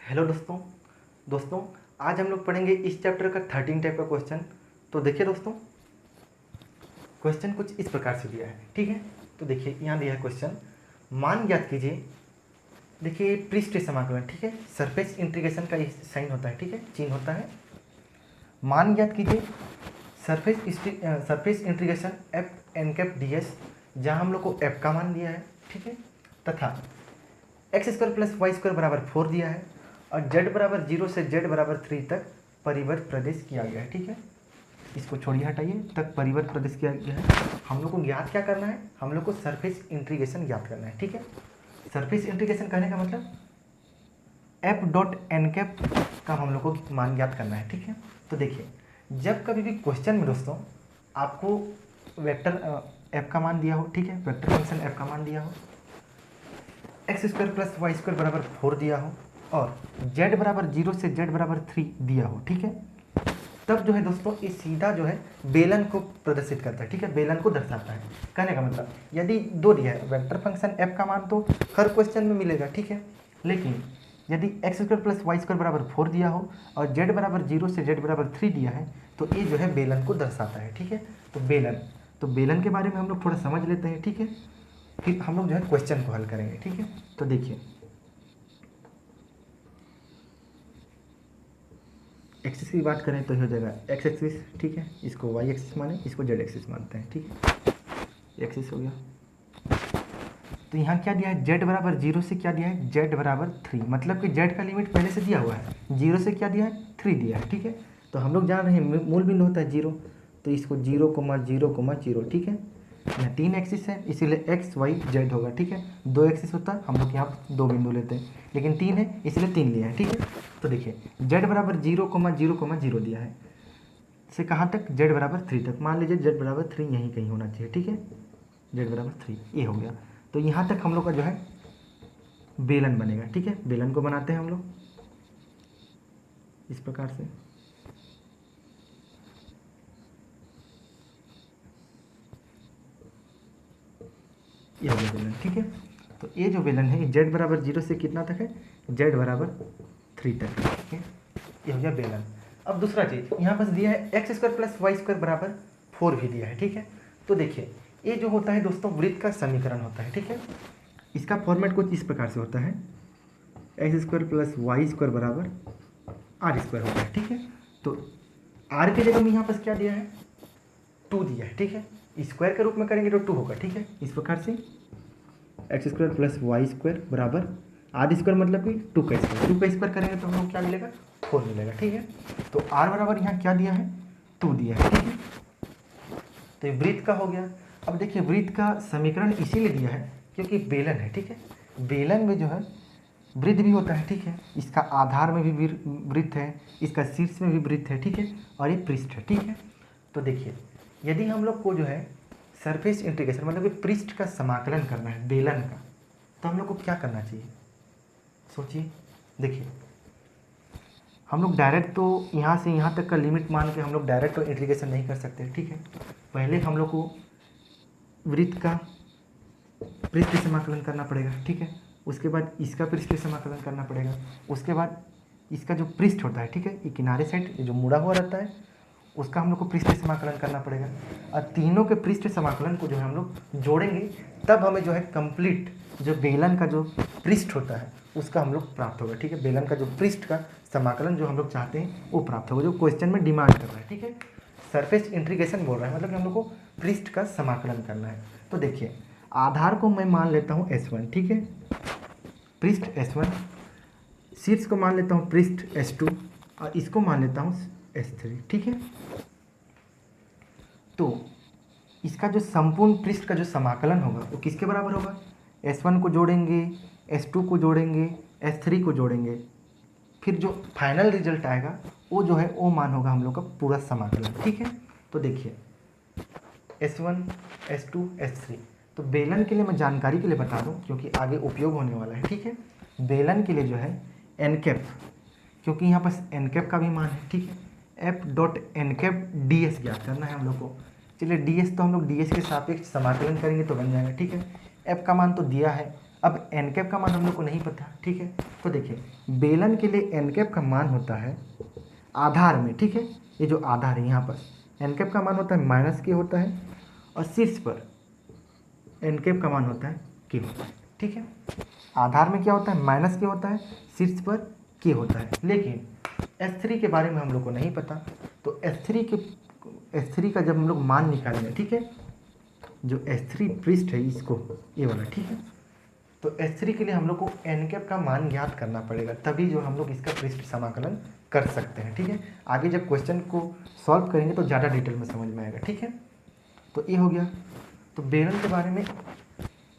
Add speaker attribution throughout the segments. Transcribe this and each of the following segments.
Speaker 1: Hello दोस्तों आज हम लोग पढ़ेंगे इस चैप्टर का 13 टाइप का क्वेश्चन। तो देखिए दोस्तों, क्वेश्चन कुछ इस प्रकार से दिया है, ठीक है। तो देखिए यहाँ दिया है क्वेश्चन, मान ज्ञात कीजिए। देखिए पृष्ठ समाकलन, ठीक है, सरफेस इंटीग्रेशन का साइन होता है, ठीक है, चिन्ह होता है। मान ज्ञात कीजिए surface integration F N cap D S, जहाँ हम लोग को एफ का मान दिया है, ठीक है, तथा X square plus Y square बराबर 4 दिया है और z बराबर 0 से z बराबर 3 तक परिवर्त प्रदेश किया गया है, ठीक है। इसको छोड़िए, हटाइए, तक परिवर्त प्रदेश किया गया है। हम लोग को ज्ञात क्या करना है, हम लोग को सरफेस इंटीग्रेशन ज्ञात करना है, ठीक है। सरफेस इंटीग्रेशन कहने का मतलब एफ डॉट एन कैप का हम लोग को मान ज्ञात करना है, ठीक है। तो देखिए, जब कभी भी क्वेश्चन में दोस्तों आपको वेक्टर एफ का मान दिया हो, ठीक है, वेक्टर फंक्शन एफ का मान दिया हो, X square plus Y square बराबर 4 दिया हो और z बराबर 0 से z बराबर 3 दिया हो, ठीक है, तब जो है दोस्तों ये सीधा जो है बेलन को प्रदर्शित करता है, ठीक है, बेलन को दर्शाता है। कहने का मतलब यदि 2 दिया है वेक्टर फंक्शन f का मान तो हर क्वेश्चन में मिलेगा, ठीक है, लेकिन यदि X square plus Y square बराबर 4 दिया हो और z बराबर 0 से z बराबर 3 दिया है तो ये जो है बेलन को दर्शाता है, ठीक है। तो बेलन के बारे में हम लोग थोड़ा समझ लेते हैं, ठीक है, फिर हम लोग जो है क्वेश्चन को हल करेंगे, ठीक है। तो देखिए, एक्सिस की बात करें तो हो जाएगा एक्स एक्सिस, ठीक है, इसको वाई एक्सिस माने, इसको जेड एक्सिस मानते हैं, ठीक है, एक्सिस हो गया। तो यहाँ क्या दिया है, जेड बराबर 0 से क्या दिया है, जेड बराबर 3, मतलब कि जेड का लिमिट पहले से दिया हुआ है, 0 से क्या दिया है, 3 दिया है, ठीक है। तो हम लोग जान रहे हैं मूल बिंदु होता है 0, तो इसको 0,0,0, ठीक है। यहाँ 3 एक्सिस है इसीलिए एक्स वाई जेड होगा, ठीक है। 2 एक्सिस होता है, हम लोग यहाँ 2 बिंदु लेते हैं, लेकिन 3 है इसलिए 3 लिया है, ठीक है। तो देखिए जेड बराबर 0,0,0 दिया है, से कहाँ तक, जेड बराबर 3 तक। मान लीजिए जेड बराबर 3 यहीं कहीं होना चाहिए, ठीक है, जेड बराबर 3 ये हो गया। तो यहाँ तक हम लोग का जो है बेलन बनेगा, ठीक है। बेलन को बनाते हैं हम लोग इस प्रकार से, ये हो गया बेलन, ठीक है। तो ये जो बेलन है जेड बराबर 0 से कितना तक है, जेड बराबर 3 तक, ठीक है, ये हो गया बेलन। अब दूसरा चीज़ यहाँ पास दिया है x square plus Y square बराबर 4 भी दिया है, ठीक है। तो देखिए ये जो होता है दोस्तों वृत्त का समीकरण होता है, ठीक है। इसका फॉर्मेट कुछ इस प्रकार से होता है, x square plus Y square बराबर आर स्क्वायर होता है, ठीक है। तो आर की जगह में यहाँ पास क्या दिया है, 2 दिया है, ठीक है। स्क्वायर के रूप में करेंगे तो 2 होगा, ठीक है। इस प्रकार से X square plus Y square बराबर आर स्क्वायर, मतलब कि 2 का स्क्वायर करेंगे तो हम लोग क्या मिलेगा, 4 मिलेगा, ठीक है। तो आर बराबर यहाँ क्या दिया है, 2 दिया है, ठीक है। तो ये वृत्त का हो गया। अब देखिए वृत्त का समीकरण इसीलिए दिया है क्योंकि बेलन है, ठीक है। बेलन में जो है वृत्त भी होता है, ठीक है, इसका आधार में भी वृत्त है, इसका शीर्ष में भी वृत्त है, ठीक है, और ये पृष्ठ है, ठीक है। तो देखिए यदि हम लोग को जो है सरफेस इंटीग्रेशन मतलब कि पृष्ठ का समाकलन करना है बेलन का, तो हम लोग को क्या करना चाहिए, सोचिए। देखिए हम लोग डायरेक्ट तो यहाँ से यहाँ तक का लिमिट मान के हम लोग डायरेक्ट तो इंटीग्रेशन नहीं कर सकते, ठीक है। पहले हम लोग को वृत्त का पृष्ठ समाकलन करना पड़ेगा, ठीक है। उसके बाद इसका पृष्ठ समाकलन करना पड़ेगा, उसके बाद इसका जो पृष्ठ होता है, ठीक है, ये किनारे साइड जो मुड़ा हुआ रहता है उसका हम लोग को पृष्ठ समाकलन करना पड़ेगा और तीनों के पृष्ठ समाकलन को जो है हम लोग जोड़ेंगे, तब हमें जो है कंप्लीट जो बेलन का जो पृष्ठ होता है उसका हम लोग प्राप्त होगा, ठीक है। बेलन का जो पृष्ठ का समाकलन जो हम लोग चाहते हैं वो प्राप्त होगा, जो क्वेश्चन में डिमांड कर रहा है, ठीक है। सरफेस इंटीग्रेशन बोल रहा है मतलब कि हम लोग को पृष्ठ का समाकलन करना है। तो देखिए आधार को मैं मान लेता हूँ S1, ठीक है, पृष्ठ S1, शीर्ष को मान लेता हूँ पृष्ठ S2 और इसको मान लेता हूँ S3, ठीक है। तो इसका जो संपूर्ण पृष्ठ का जो समाकलन होगा वो किसके बराबर होगा, S1 को जोड़ेंगे, S2 को जोड़ेंगे, S3 को जोड़ेंगे, फिर जो फाइनल रिजल्ट आएगा वो जो है वो मान होगा हम लोग का पूरा समाकलन, ठीक है। तो देखिए S1 S2 S3, तो बेलन के लिए मैं जानकारी के लिए बता दूं क्योंकि आगे उपयोग होने वाला है, ठीक है। बेलन के लिए जो है एन कैप, क्योंकि यहाँ पर एन कैप का भी मान है, ठीक है, F dot N cap D S ज्ञात करना है हम लोग को। चलिए डी एस तो हम लोग डी एस के सापेक्ष समाकलन करेंगे तो बन जाएगा, ठीक है। एफ का मान तो दिया है अब एन कैप का मान हम लोग को नहीं पता, ठीक है। तो देखिए बेलन के लिए एन कैप का मान होता है आधार में, ठीक है, ये जो आधार है यहाँ पर एन कैप का मान होता है माइनस के होता है, और शीर्ष पर एन कैप का मान होता है के होता है, ठीक है। आधार में क्या होता है माइनस के होता है, शीर्ष पर के होता है। लेकिन S3 के बारे में हम लोग को नहीं पता, तो S3 का जब हम लोग मान निकालेंगे, ठीक है, जो S3 पृष्ठ है इसको ये वाला, ठीक है, तो S3 के लिए हम लोग को एन कैप का मान ज्ञात करना पड़ेगा, तभी जो हम लोग इसका पृष्ठ समाकलन कर सकते हैं, ठीक है। आगे जब क्वेश्चन को सॉल्व करेंगे तो ज़्यादा डिटेल में समझ में आएगा, ठीक है। तो ये हो गया। तो बेलन के बारे में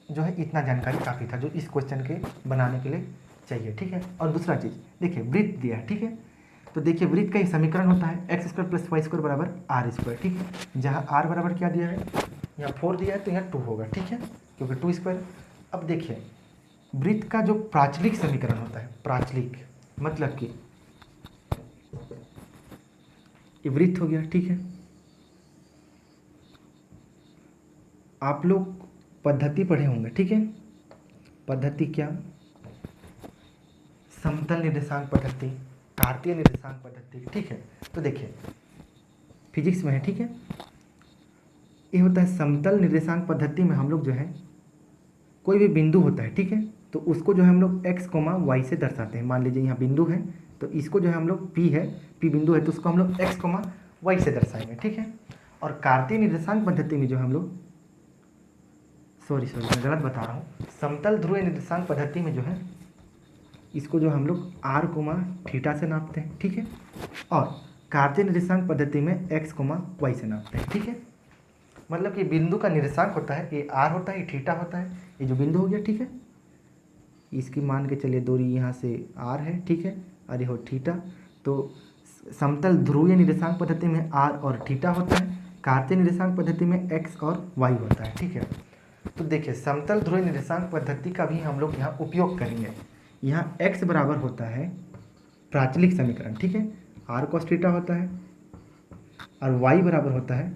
Speaker 1: जो है इतना जानकारी काफ़ी था जो इस क्वेश्चन के बनाने के लिए चाहिए, ठीक है। और दूसरा चीज़ देखिए वृत्त दिया है, ठीक है। तो देखिए वृत्त का ये समीकरण होता है x² + y² बराबर r², ठीक है। जहाँ r बराबर क्या दिया है, यहाँ 4 दिया है तो यहाँ 2 होगा, ठीक है, क्योंकि 2²। अब देखिए वृत्त का जो प्राचलिक समीकरण होता है, प्राचलिक मतलब कि ये वृत्त हो गया, ठीक है। आप लोग पद्धति पढ़े होंगे, ठीक है। पद्धति क्या, समतल निर्देशांक पद्धति, कार्तीय निर्देशांक पद्धति, ठीक है। तो देखिए फिजिक्स में है, ठीक है, ये होता है समतल निर्देशांक पद्धति में हम लोग जो है कोई भी बिंदु होता है, ठीक है, तो उसको जो है हम लोग x, y से दर्शाते हैं। मान लीजिए यहाँ बिंदु है तो इसको जो है हम लोग P है, P बिंदु है तो उसको हम लोग x, y से दर्शाएंगे, ठीक है। और कार्तीय निर्देशांक पद्धति में जो हम लोग सॉरी मैं गलत बता रहा हूँ, समतल ध्रुवीय निर्देशांक पद्धति में जो है इसको जो हम लोग r, थीटा से नापते हैं, ठीक है। और कार्तीय निर्देशांक पद्धति में x, y से नापते हैं, ठीक है। मतलब कि बिंदु का निर्देशांक होता है ये r होता है, ये थीटा होता है, ये जो बिंदु हो गया, ठीक है, इसकी मान के चलिए दूरी यहाँ से r है, ठीक है, और ये हो थीटा। तो समतल ध्रुवीय निर्देशांक पद्धति में r और थीटा होता है, कार्तीय निर्देशांक पद्धति में x और y होता है, ठीक है। तो देखिए समतल ध्रुवीय निर्देशांक पद्धति का भी हम लोग यहाँ उपयोग करेंगे। यहाँ x बराबर होता है प्राचलिक समीकरण, ठीक है, r cos थीटा होता है, और y बराबर होता है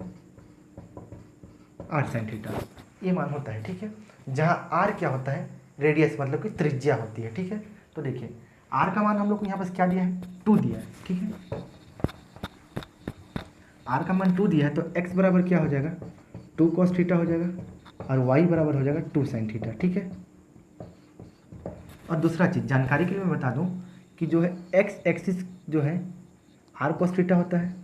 Speaker 1: r sin थीटा, ये मान होता है, ठीक है। जहाँ r क्या होता है रेडियस मतलब कि त्रिज्या होती है, ठीक है। तो देखिए r का मान हम लोग को यहाँ पर क्या दिया है 2 दिया है, ठीक है। r का मान 2 दिया है तो x बराबर क्या हो जाएगा 2 cos थीटा हो जाएगा, और y बराबर हो जाएगा 2 sin थीटा, ठीक है। और दूसरा चीज़ जानकारी के लिए मैं बता दूं कि जो है x एक्सिस जो है r cos थीटा होता है,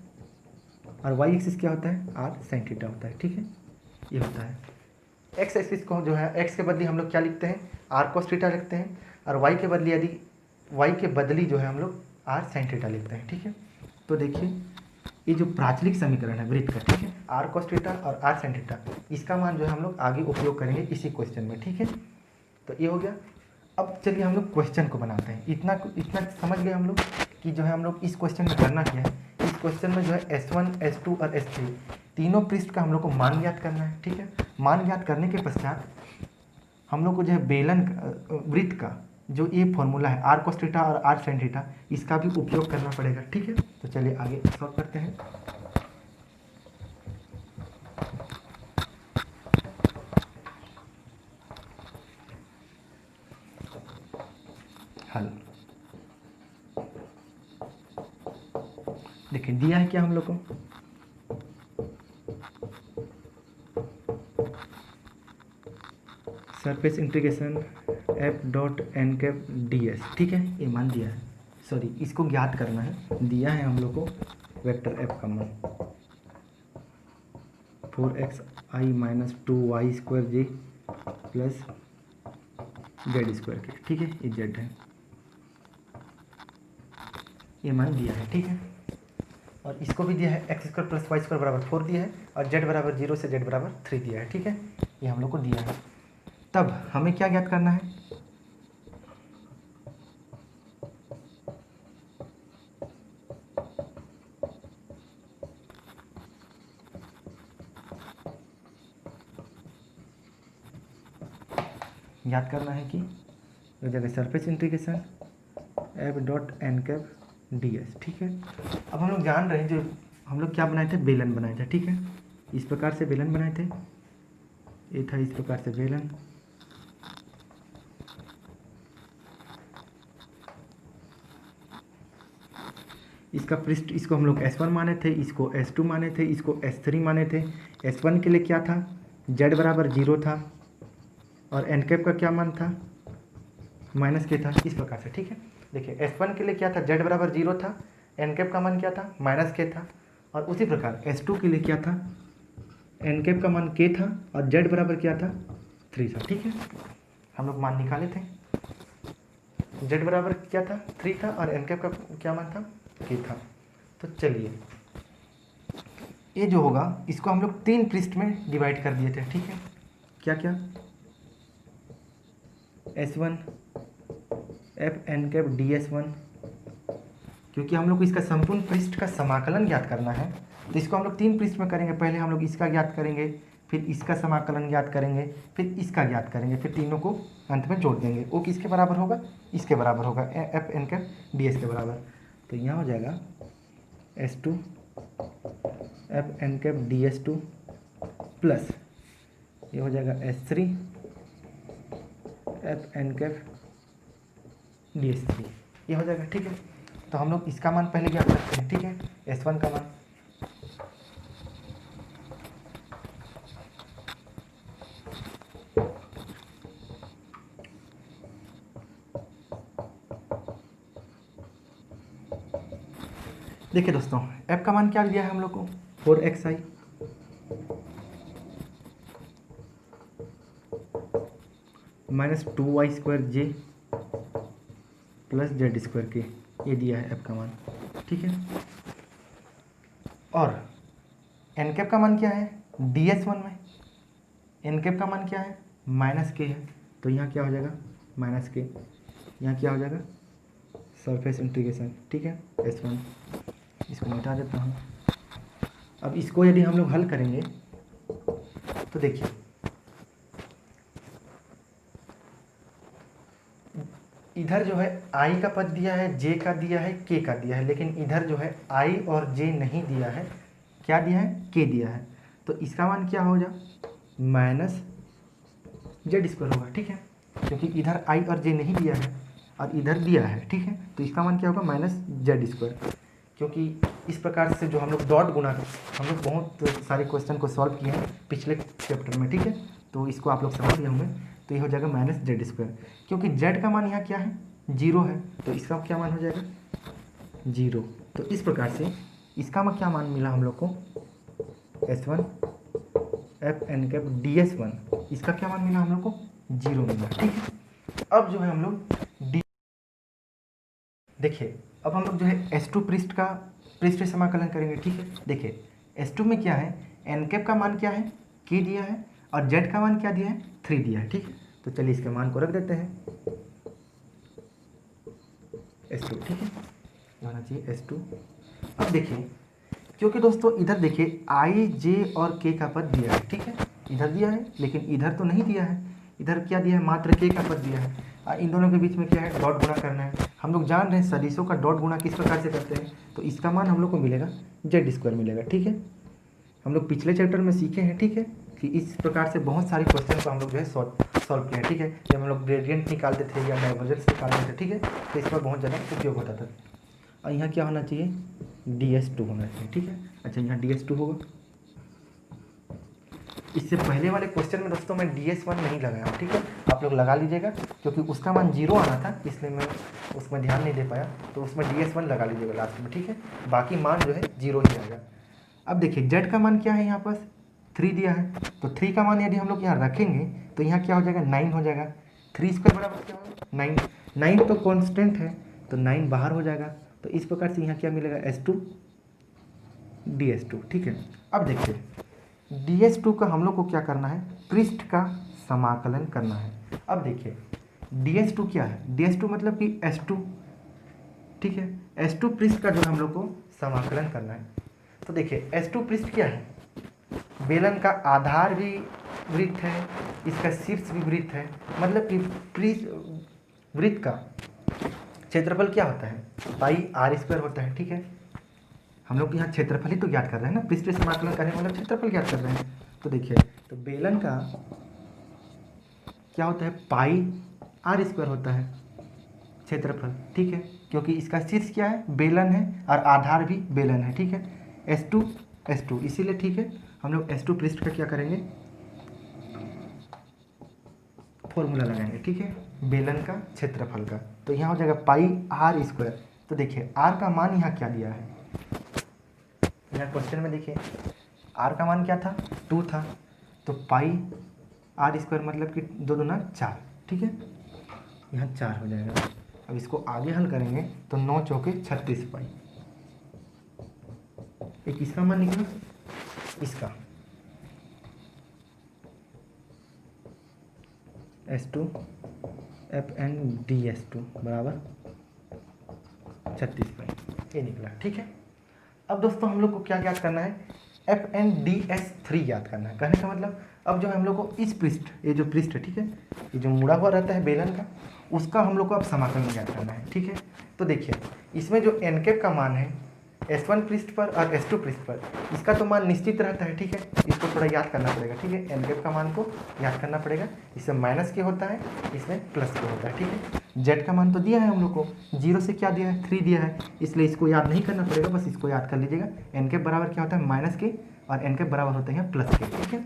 Speaker 1: और y एक्सिस क्या होता है r sin थीटा होता है, ठीक है, ये होता है। x एक्सिस को जो है x के बदले हम लोग क्या लिखते हैं r cos थीटा लिखते हैं, और y के बदले यदि y के बदली जो है हम लोग r sin थीटा लिखते हैं, ठीक है। तो देखिए ये जो प्राचलिक समीकरण है वृत्त का, ठीक है, r cos थीटा और r sin थीटा, इसका मान जो है हम लोग आगे उपयोग करेंगे इसी क्वेश्चन में, ठीक है। तो ये हो गया। अब चलिए हम लोग क्वेश्चन को बनाते हैं। इतना समझ गए हम लोग कि जो है हम लोग इस क्वेश्चन में करना क्या है। इस क्वेश्चन में जो है S1, S2 और S3 तीनों पृष्ठ का हम लोग को मान ज्ञात करना है, ठीक है। मान ज्ञात करने के पश्चात हम लोग को जो है बेलन वृत्त का जो ये फॉर्मूला है r cos थीटा और r sin थीटा, इसका भी उपयोग करना पड़ेगा, ठीक है। तो चलिए आगे सॉल्व करते हैं। हल देखिए दिया है क्या हम लोग को, सरफेस इंटीग्रेशन f.n∠ds, ठीक है, ये मान दिया है, सॉरी इसको ज्ञात करना है। दिया है हम लोग को वेक्टर f का मान 4xi - 2y² प्लस z² के, ठीक है, ये z है, ये मान दिया है, ठीक है। और इसको भी दिया है x² + y² बराबर 4 दिया है, और z बराबर 0 से z बराबर 3 दिया है, ठीक है, ये हम लोग को दिया है। तब हमें क्या ज्ञात करना है, याद करना है कि इस जगह सरफेस इंटीग्रेशन f.n∠ds, ठीक है। अब हम लोग जान रहे हैं जो हम लोग क्या बनाए थे बेलन बनाए थे, ठीक है, इस प्रकार से बेलन बनाए थे, ये था इस प्रकार से बेलन, इसका पृष्ठ, इसको हम लोग S1 माने थे, इसको S2 माने थे, इसको S3 माने थे। S1 के लिए क्या था, z बराबर 0 था और एन कैप का क्या मान था, माइनस के था, इस प्रकार से। ठीक है, देखिए S1 के लिए क्या था, z बराबर 0 था, एन कैप का मान क्या था, माइनस के था। और उसी प्रकार S2 के लिए क्या था, एन कैप का मान के था और z बराबर क्या था, 3 था। ठीक है, हम लोग मान निकाले थे, z बराबर क्या था, 3 था और एन कैप का क्या मान था, के था। तो चलिए ये जो होगा इसको हम लोग 3 पृष्ठ में डिवाइड कर दिए थे। ठीक है, क्या क्या, S1 F N cap DS1, क्योंकि हम लोग को इसका संपूर्ण पृष्ठ का समाकलन ज्ञात करना है तो इसको हम लोग 3 पृष्ठ में करेंगे। पहले हम लोग इसका ज्ञात करेंगे, फिर इसका समाकलन ज्ञात करेंगे, फिर इसका ज्ञात करेंगे, फिर तीनों को अंत में जोड़ देंगे। वो किसके बराबर होगा, इसके बराबर होगा, एफ एन कैप DS के बराबर। तो यहाँ हो जाएगा S2 F N cap DS2 plus ये हो जाएगा S3 F N cap DS3, ये हो जाएगा। ठीक है, तो हम लोग इसका मान पहले ज्ञात करते हैं। ठीक है, S1 का मान, देखिए दोस्तों f का मान क्या दिया है हम लोग को, 4xi minus 2y² plus z² के, ये दिया है f का मान। ठीक है, और एन कैप का मान क्या है, DS1 में एन कैप का मान क्या है, माइनस के है, तो यहाँ क्या हो जाएगा, माइनस के, यहाँ क्या हो जाएगा, सरफेस इंटीग्रेशन। ठीक है, S1, इसको मिटा देता हूँ। अब इसको यदि हम लोग हल करेंगे तो देखिए इधर जो है i का पद दिया है, j का दिया है, k का दिया है, लेकिन इधर जो है i और j नहीं दिया है, क्या दिया है, k दिया है। तो इसका मान क्या हो जाए, माइनस z² होगा। ठीक है, क्योंकि इधर i और j नहीं दिया है और इधर दिया है। ठीक है, तो इसका मान क्या होगा, माइनस z², क्योंकि इस प्रकार से जो हम लोग डॉट गुणा, हम लोग बहुत सारे क्वेश्चन को सॉल्व किए हैं पिछले चैप्टर में। ठीक है, तो इसको आप लोग समझ गए होंगे। तो ये हो जाएगा माइनस z², क्योंकि z का मान यहाँ क्या है, 0 है, तो इसका क्या मान हो जाएगा, 0। तो इस प्रकार से इसका क्या मान मिला हम लोग को, S1 F N cap DS1, इसका क्या मान मिला हम लोग को, 0 मिला। ठीक है, अब जो है हम लोग देखिए अब हम लोग जो है S2 पृष्ठ का पृष्ठ समाकलन करेंगे। ठीक है, देखिए S2 में क्या है, एन कैप का मान क्या है, k दिया है और z का मान क्या दिया है, 3 दिया है। ठीक है, तो चलिए इसके मान को रख देते हैं S2। ठीक है, होना चाहिए S2। अब देखिए, क्योंकि दोस्तों इधर देखिए i j और k का पद दिया है। ठीक है, इधर दिया है लेकिन इधर तो नहीं दिया है, इधर क्या दिया है, मात्र k का पद दिया है। इन दोनों के बीच में क्या है, डॉट गुणा करना है। हम लोग जान रहे हैं सदिशों का डॉट गुणा किस प्रकार से करते हैं, तो इसका मान हम लोग को मिलेगा z² मिलेगा। ठीक है, हम लोग पिछले चैप्टर में सीखे हैं। ठीक है, कि इस प्रकार से बहुत सारे क्वेश्चन को हम लोग जो है सॉल्व किया है। ठीक है, जब हम लोग ग्रेडियंट निकालते थे या डाइवर्जेंस निकालते थे, ठीक है, तो इस पर बहुत ज़्यादा उपयोग होता था। और यहाँ क्या होना चाहिए, DS2 होना चाहिए। ठीक है, अच्छा यहाँ DS2 होगा। इससे पहले वाले क्वेश्चन में दोस्तों मैं DS1 नहीं लगाया हूँ। ठीक है, आप लोग लगा लीजिएगा, क्योंकि उसका मान 0 आना था इसलिए मैं उसमें ध्यान नहीं दे पाया, तो उसमें DS1 लगा लीजिएगा लास्ट में। ठीक है, बाकी मान जो है 0 ही आएगा। अब देखिए z का मान क्या है, यहाँ पास 3 दिया है, तो 3 का मान यदि हम लोग यहाँ रखेंगे तो यहाँ क्या हो जाएगा, 9 हो जाएगा। 3² बराबर क्या होगा, 9। 9 तो कॉन्स्टेंट है, तो 9 बाहर हो जाएगा। तो इस प्रकार से यहाँ क्या मिलेगा, S2 DS2। ठीक है, अब देखिए DS2 का हम लोग को क्या करना है, पृष्ठ का समाकलन करना है। अब देखिए DS2 क्या है, DS2 मतलब कि S2। ठीक है, S2 पृष्ठ का जो हम लोग को समाकलन करना है। तो देखिए S2 पृष्ठ क्या है, बेलन का आधार भी वृत्त है, इसका शीर्ष भी वृत्त है, मतलब कि पृष्ठ वृत्त का क्षेत्रफल क्या होता है, πr² होता है। ठीक है, हम लोग यहाँ क्षेत्रफल ही तो ज्ञात कर रहे हैं ना, पृष्ठ समाकलन करने मतलब क्षेत्रफल ज्ञात कर रहे हैं। तो देखिए, तो बेलन का क्या होता है, πr² होता है क्षेत्रफल, ठीक है, क्योंकि इसका शीर्ष क्या है, बेलन है, और आधार भी बेलन है, ठीक है, S2 इसीलिए, ठीक है, हम लोग S2 पृष्ठ का क्या करेंगे, फॉर्मूला लगाएंगे, ठीक है, बेलन का क्षेत्रफल का। तो यहाँ हो जाएगा पाई आर स्क्वायर। तो देखिए आर का मान यहाँ क्या दिया है, यहाँ क्वेश्चन में देखिए आर का मान क्या था, 2 था, तो पाई आर स्क्वायर मतलब कि 2 दूना 4, ठीक है, यहाँ 4 हो जाएगा। अब इसको आगे हल करेंगे तो 9 चौके 36 पाई, एक किसका मान निकला, इसका S2 FNDS2 बराबर 36 पाई, ये निकला, ठीक है। अब दोस्तों हम लोग को क्या याद करना है, FNDS3 याद करना है। कहने का मतलब अब जो हम लोग को इस पृष्ठ, ये जो पृष्ठ है, ठीक है, ये जो मुड़ा हुआ रहता है बेलन का, उसका हम लोग को अब समाकलन याद करना है, ठीक है। तो देखिए इसमें जो एन कैप का मान है S1 पृष्ठ पर और S2 पृष्ठ पर, इसका तो मान निश्चित रहता है, ठीक है, इसको थोड़ा याद करना पड़ेगा, ठीक है, एन कैप का मान को याद करना पड़ेगा। इसमें माइनस के होता है, इसमें प्लस के होता है, ठीक है। जेड का मान तो दिया है हम लोग को, 0 से क्या दिया है, 3 दिया है, इसलिए इसको याद नहीं करना पड़ेगा, बस इसको याद कर लीजिएगा। एन कैप बराबर क्या होता है, माइनस के, और एन कैप बराबर होता है प्लस के, ठीक है।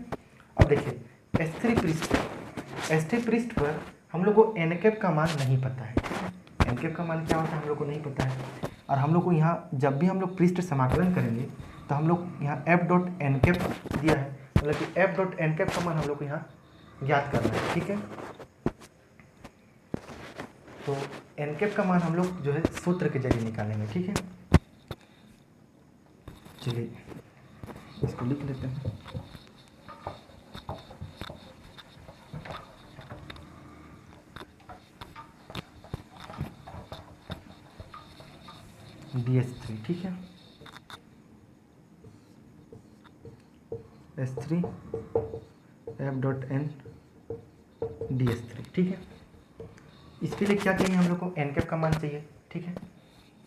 Speaker 1: अब देखिए S3 पृष्ठ पर हम लोग को एन कैप का मान नहीं पता है, एन कैप का मान क्या होता है हम लोग को नहीं पता है। और हम लोग को यहाँ जब भी हम लोग पृष्ठ समाकलन करेंगे तो हम लोग यहाँ F.n कैप दिया है, मतलब कि F.n कैप का मान हम लोग को यहाँ ज्ञात करना है, ठीक है। तो एन कैप का मान हम लोग जो है सूत्र के जरिए निकालेंगे, ठीक है। चलिए इसको लिख लेते हैं। DS3, ठीक है, S3 F.n DS3, ठीक है। इसके लिए क्या चाहिए हम लोग को, एन कैप का मान चाहिए, ठीक है।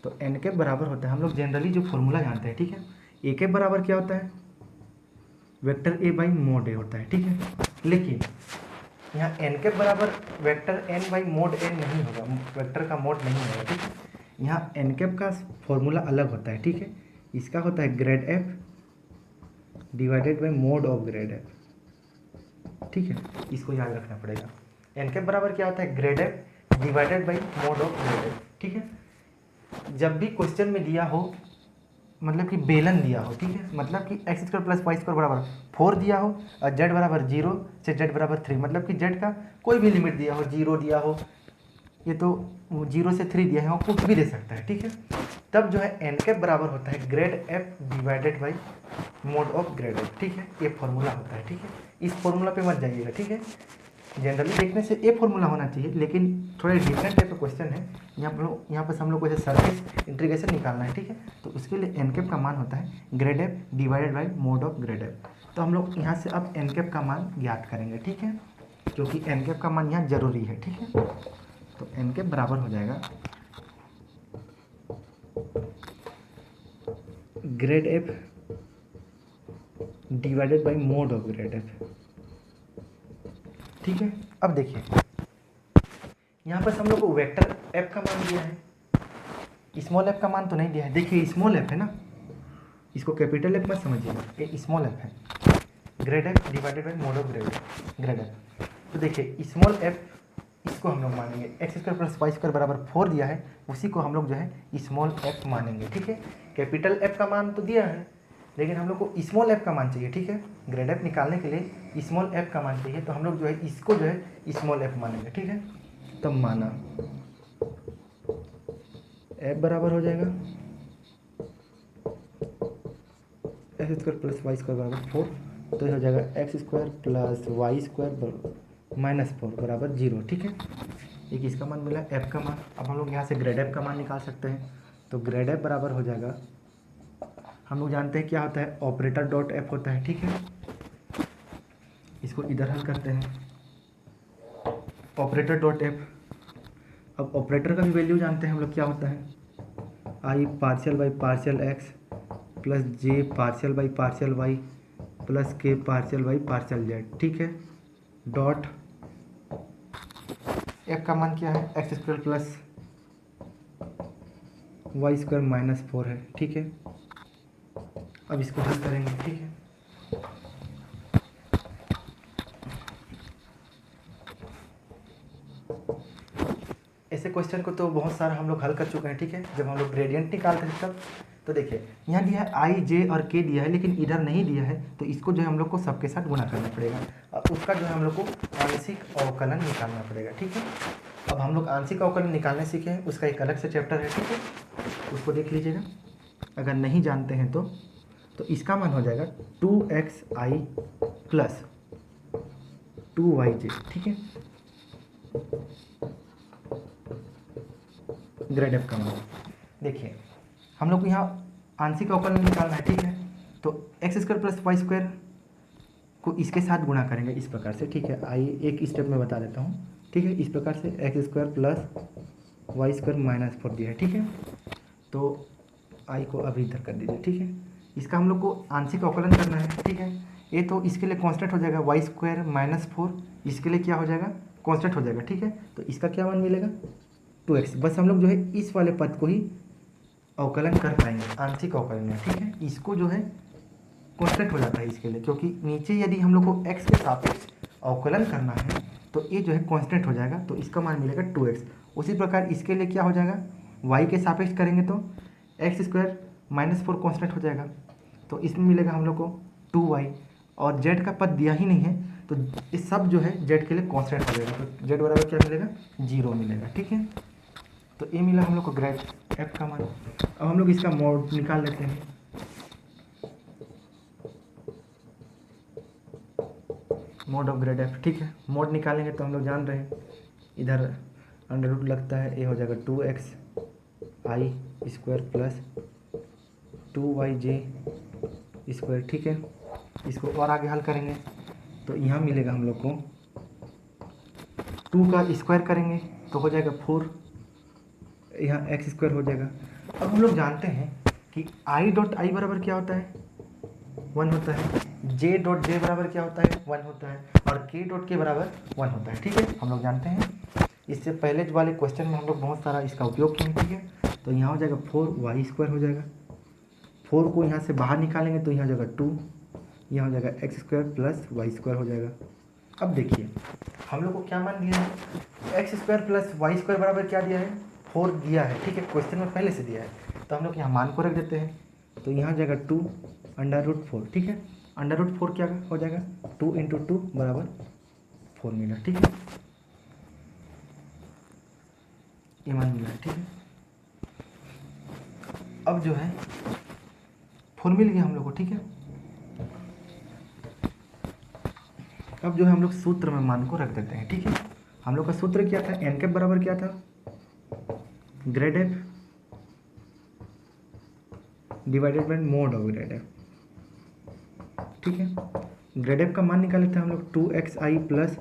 Speaker 1: तो एन कैप बराबर होता है, हम लोग जनरली जो फॉर्मूला जानते हैं, ठीक है, ए कैप बराबर क्या होता है, vector A by mod A होता है, ठीक है। लेकिन यहाँ एन कैप बराबर vector N by mod N नहीं होगा, वेक्टर का मोड नहीं होगा, ठीक है। यहाँ एन कैप का फॉर्मूला अलग होता है, ठीक है, इसका होता है grad F divided by mod of grad F, ठीक है, इसको याद रखना पड़ेगा। एन कैप बराबर क्या होता है, grad F divided by mod of grad F, ठीक है। जब भी क्वेश्चन में दिया हो, मतलब कि बेलन दिया हो, ठीक है, मतलब कि X square plus Y square बराबर 4 दिया हो, और जेड बराबर 0 से जेड बराबर 3, मतलब कि जेड का कोई भी लिमिट दिया हो, 0 दिया हो, ये तो 0 से 3 दिया है, वो कुछ भी दे सकता है, ठीक है। तब जो है एन कैप बराबर होता है grad F divided by mod of grad F, ठीक है, ये फॉर्मूला होता है, ठीक है। इस फॉर्मूला पे मत जाइएगा, ठीक है, जनरली देखने से ये फॉर्मूला होना चाहिए, लेकिन थोड़े डिफरेंट टाइप का क्वेश्चन है, यहाँ पर हम लोग को ऐसे सरफेस इंटीग्रेशन निकालना है, ठीक है। तो उसके लिए एन कैप का मान होता है grad F divided by mod of grad F. तो हम लोग यहाँ से अब एन कैप का मान ज्ञात करेंगे, ठीक है, क्योंकि एन कैप का मान यहाँ जरूरी है, ठीक है। तो एन कैप बराबर हो जाएगा grade F divided by mod of grad F, ठीक है। अब देखिए यहाँ पर हम लोग को वेक्टर एफ का मान दिया है, स्मॉल एफ का मान तो नहीं दिया है। देखिए स्मॉल एफ है ना, इसको कैपिटल एफ मत समझिएगा, ये स्मॉल एफ है, grad F divided by mod of grad F. तो देखिए स्मॉल एफ, इसको हम लोग मानेंगे X square plus Y square बराबर 4 दिया है, उसी को हम लोग जो है स्मॉल एफ मानेंगे, ठीक है। कैपिटल एफ का मान तो दिया है, लेकिन हम लोग को स्मॉल एफ का मान चाहिए, ठीक है। ग्रेड एफ निकालने के लिए स्मॉल एफ का मान चाहिए, तो हम लोग जो है इसको जो है स्मॉल एफ मानेंगे, ठीक है। तब माना एफ बराबर हो जाएगा X square plus Y square बराबर 4, तो ये हो जाएगा X square plus Y square minus 4 बराबर 0, ठीक है। एक इसका मान मिला एफ का मान। अब हम लोग यहाँ से ग्रेड एफ का मान निकाल सकते हैं, तो ग्रेड एफ बराबर हो जाएगा, हम लोग जानते हैं क्या होता है, ऑपरेटर डॉट एफ होता है, ठीक है। इसको इधर हल करते हैं, ऑपरेटर डॉट एफ। अब ऑपरेटर का भी वैल्यू जानते हैं हम लोग, क्या होता है, i partial by partial x plus j partial by partial y plus k partial by partial z, ठीक है। डॉट एफ का मान क्या है, x square plus Y square minus 4 है, ठीक है। अब इसको हल करेंगे, ठीक है। ऐसे क्वेश्चन को तो बहुत सारा हम लोग हल कर चुके हैं, ठीक है। जब हम लोग ग्रेडियंट निकालते थे तब, तो देखिए यहाँ दिया है आई, जे और के दिया है, लेकिन इधर नहीं दिया है, तो इसको जो है हम लोग को सबके साथ गुणा करना पड़ेगा। अब उसका जो है हम लोग को आंशिक अवकलन निकालना पड़ेगा, ठीक है। अब हम लोग आंशिक अवकलन निकालने सीखे हैं, उसका एक अलग से चैप्टर है, ठीक है, उसको देख लीजिएगा अगर नहीं जानते हैं तो इसका मान हो जाएगा 2xi प्लस 2yj, ठीक है, ग्रेड एफ का मान। देखिए हम लोग को यहाँ आंशिक अवकलन निकालना है, ठीक है। तो X square plus Y square को इसके साथ गुणा करेंगे इस प्रकार से, ठीक है। आइए एक स्टेप में बता देता हूँ, ठीक है। इस प्रकार से X square plus Y square minus 4 दिया है, ठीक है। तो आई को अभी इधर कर दीजिए, ठीक है। इसका हम लोग को आंशिक अवकलन करना है, ठीक है। ये तो इसके लिए कांस्टेंट हो जाएगा वाई स्क्वायर माइनस 4, इसके लिए क्या हो जाएगा, कांस्टेंट हो जाएगा, ठीक है। तो इसका क्या मान मिलेगा, 2x। बस हम लोग जो है इस वाले पद को ही अवकलन कर पाएंगे आंशिक अवकलन में, ठीक है। इसको जो है कांस्टेंट हो जाता है इसके लिए, क्योंकि नीचे यदि हम लोग को x के सापेक्ष अवकलन करना है तो ये जो है कांस्टेंट हो जाएगा, तो इसका मान मिलेगा 2x। उसी प्रकार इसके लिए क्या हो जाएगा, y के सापेक्ष करेंगे तो एक्स स्क्वायर माइनस 4 कॉन्स्टेंट हो जाएगा, तो इसमें मिलेगा हम लोग को 2y। और z का पद दिया ही नहीं है, तो ये सब जो है z के लिए कॉन्स्टेंट हो जाएगा, तो z बराबर क्या मिलेगा, 0 मिलेगा, ठीक है। तो ये मिला हम लोग को ग्रेड f का मान। अब हम लोग इसका मोड निकाल लेते हैं। मोड ऑफ ग्रेड f, ठीक है। मोड निकालेंगे तो हम लोग जान रहे हैं इधर अंडर रूट लगता है, ये हो जाएगा 2x आई स्क्वायर प्लस 2yj स्क्वायर, ठीक है। इसको और आगे हल करेंगे तो यहाँ मिलेगा हम लोग को 2 का स्क्वायर करेंगे तो हो जाएगा 4, यहाँ एक्स स्क्वायर हो जाएगा। अब हम लोग जानते हैं कि आई डॉट आई बराबर क्या होता है, 1 होता है। जे डॉट जे बराबर क्या होता है, 1 होता है। और के डॉट के बराबर 1 होता है, ठीक है, हम लोग जानते हैं। इससे पहले वाले क्वेश्चन में हम लोग बहुत सारा इसका उपयोग किए, ठीक है। तो यहाँ हो जाएगा 4y स्क्वायर हो जाएगा, 4 को यहाँ से बाहर निकालेंगे तो यहाँ हो जाएगा 2, यहाँ हो जाएगा X square plus Y square हो जाएगा। अब देखिए हम लोग को क्या मान दिया है, x square plus Y square बराबर क्या दिया है, 4 दिया है, ठीक है, क्वेश्चन में पहले से दिया है। तो हम लोग यहाँ मान को रख देते हैं, तो यहाँ हो जाएगा 2 अंडर रूट 4, ठीक है। अंडर रूट 4 क्या हो जाएगा, 2 इंटू 2 बराबर 4 मिला, ठीक है। ये मान मिला, ठीक है। अब जो है 4 मिल गया हम लोग को, ठीक है। अब जो है हम लोग सूत्र में मान को रख देते हैं, ठीक है। हम लोग का सूत्र क्या था, एन कैप बराबर क्या था, grade F divided by mode of grad F, ठीक है। ग्रेड एफ का मान निकाले थे हम लोग 2xi प्लस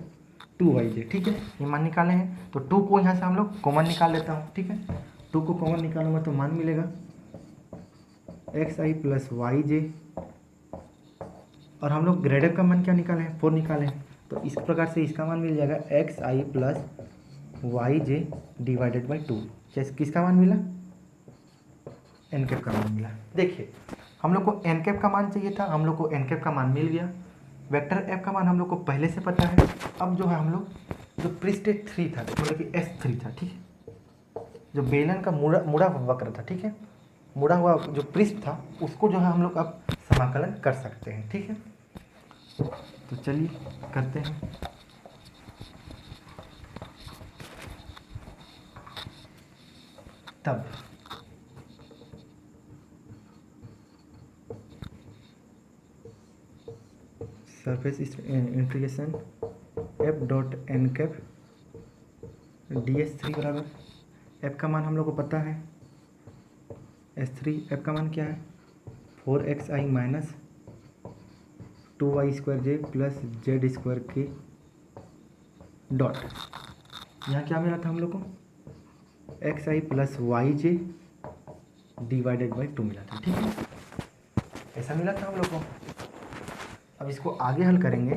Speaker 1: 2yj, ठीक है। ये मान निकाले हैं, तो 2 को यहाँ से हम लोग कॉमन निकाल लेता हूँ, ठीक है। 2 को कॉमन निकालूंगा तो मान मिलेगा xi प्लस yj, और हम लोग ग्रेड एफ का मान क्या निकाले हैं, 4 निकाले हैं, तो इस प्रकार से इसका मान मिल जाएगा xi plus yj divided by 2। किसका मान मिला, एन कैप का मान मिला। देखिए हम लोग को एन कैप का मान चाहिए था, हम लोग को एन कैप का मान मिल गया। वेक्टर एफ का मान हम लोग को पहले से पता है। अब जो है हम लोग जो पृष्ठ 3 था, मतलब कि S3 था, ठीक है, जो बेलन का मुड़ा वक्र था, ठीक है, मुड़ा हुआ जो पृष्ठ था, उसको जो है हम लोग अब समाकलन कर सकते हैं, ठीक है। तो चलिए करते हैं। तब surface integration F dot N cap ds3 बराबर, एफ का मान हम लोग को पता है S3, एफ का मान क्या है 4xi minus 2y square J plus Z square के डॉट, यहाँ क्या मिला था हम लोग को xi plus Y J divided by 2 मिला था, ठीक है, ऐसा मिला था हम लोग को। अब इसको आगे हल करेंगे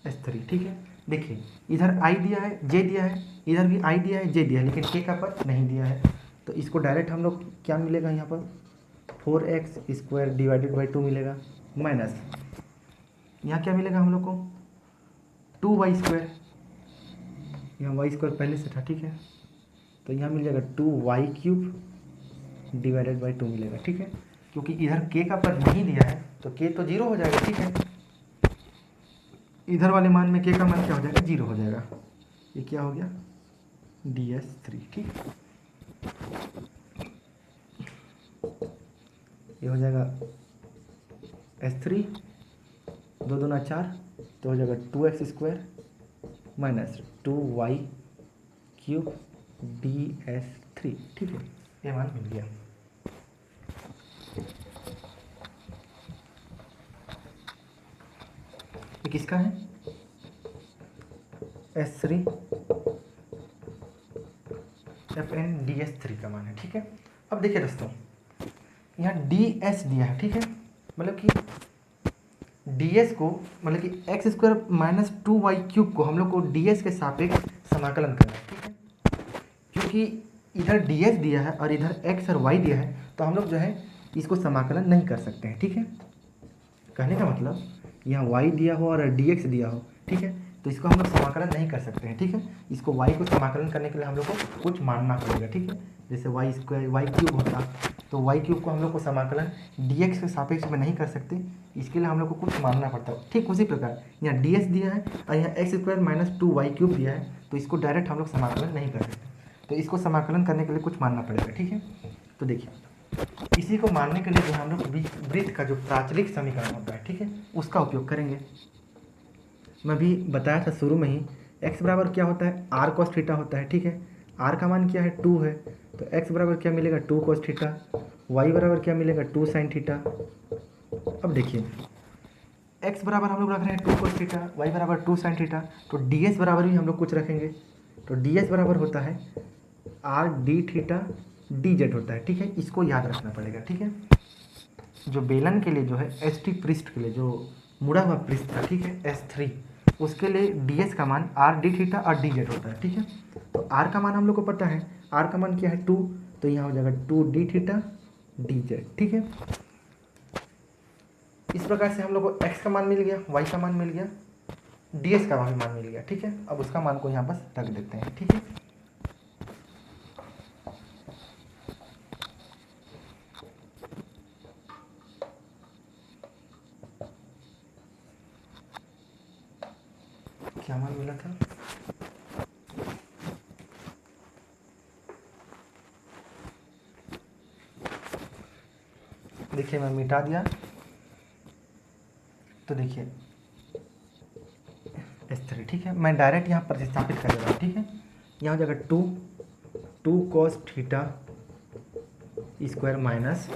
Speaker 1: S3, ठीक है। देखिए इधर आई दिया है, जे दिया है, इधर भी आई दिया है, जे दिया है, लेकिन के का पद नहीं दिया है। तो इसको डायरेक्ट हम लोग क्या मिलेगा यहाँ पर 4x² डिवाइडेड बाई 2 मिलेगा, माइनस यहाँ क्या मिलेगा हम लोग को 2y², यहाँ y² पहले से था, ठीक है। तो यहाँ मिल जाएगा 2y³ डिवाइडेड बाई 2 मिलेगा, ठीक है। क्योंकि इधर k का पद नहीं दिया है तो k तो 0 हो जाएगा, ठीक है। इधर वाले मान में k का मान क्या हो जाएगा 0 हो जाएगा। ये क्या हो गया ds3, ठीक। ये हो जाएगा s3, 2 दूना 4, तो हो जाएगा 2x² माइनस 2y³ ds3, ठीक है। ये मान मिल गया। ये किसका है s3 fn ds3 का मान है, ठीक है। अब देखिए दोस्तों यहाँ ds दिया है, ठीक है। मतलब कि ds को मतलब कि x² माइनस 2y³ को हम लोग को ds के सापेक्ष समाकलन करना है, ठीक है। क्योंकि इधर ds दिया है और इधर x और y दिया है तो हम लोग जो है इसको समाकलन नहीं कर सकते हैं, ठीक है। कहने का मतलब यहाँ y दिया हो और dx दिया हो, ठीक है, तो इसको हम लोग समाकलन नहीं कर सकते हैं, ठीक है। इसको y को समाकलन करने के लिए हम लोग को कुछ मानना पड़ेगा, ठीक है। जैसे y² होता तो y³ को हम लोग को समाकलन dx के सापेक्ष में नहीं कर सकते, इसके लिए हम लोग को कुछ मानना पड़ता है। ठीक उसी प्रकार यहाँ ds दिया है और यहाँ x² माइनस 2y³ दिया है तो इसको डायरेक्ट हम लोग समाकलन नहीं कर सकते, तो इसको समाकलन करने के लिए कुछ मानना पड़ेगा, ठीक है। तो देखिए इसी को मानने के लिए जो हम लोग वृत्त का जो प्राचलिक समीकरण होता है, ठीक है, उसका उपयोग करेंगे। मैं भी बताया था शुरू में ही x बराबर क्या होता है r cos थीटा होता है, ठीक है। r का मान क्या है 2 है, तो x बराबर क्या मिलेगा 2 cos थीटा, y बराबर क्या मिलेगा 2 sin थीटा। अब देखिए x बराबर हम लोग रख रहे हैं 2 cos थीटा, y बराबर 2 sin थीटा, तो ds बराबर भी हम लोग कुछ रखेंगे। तो ds बराबर होता है r d थीटा dz होता है, ठीक है। इसको याद रखना पड़ेगा, ठीक है। जो बेलन के लिए जो है st पृष्ठ के लिए जो मुड़ा हुआ पृष्ठ था, ठीक है, s3, उसके लिए ds का मान r d थीटा और dz होता है, ठीक है। तो r का मान हम लोग को पता है, r का मान क्या है 2, तो यहाँ हो जाएगा 2 d थीटा dz, ठीक है। इस प्रकार से हम लोग को x का मान मिल गया, y का मान मिल गया, ds का मान मिल गया, ठीक है। अब उसका मान को यहाँ बस रख देते हैं, ठीक है। क्या मान मिला था देखिए मैं मिटा दिया, तो देखिए s3, ठीक है। मैं डायरेक्ट यहाँ प्रतिस्थापित कर दे रहा हूँ, ठीक है। यहाँ हो जाएगा 2 cos theta square minus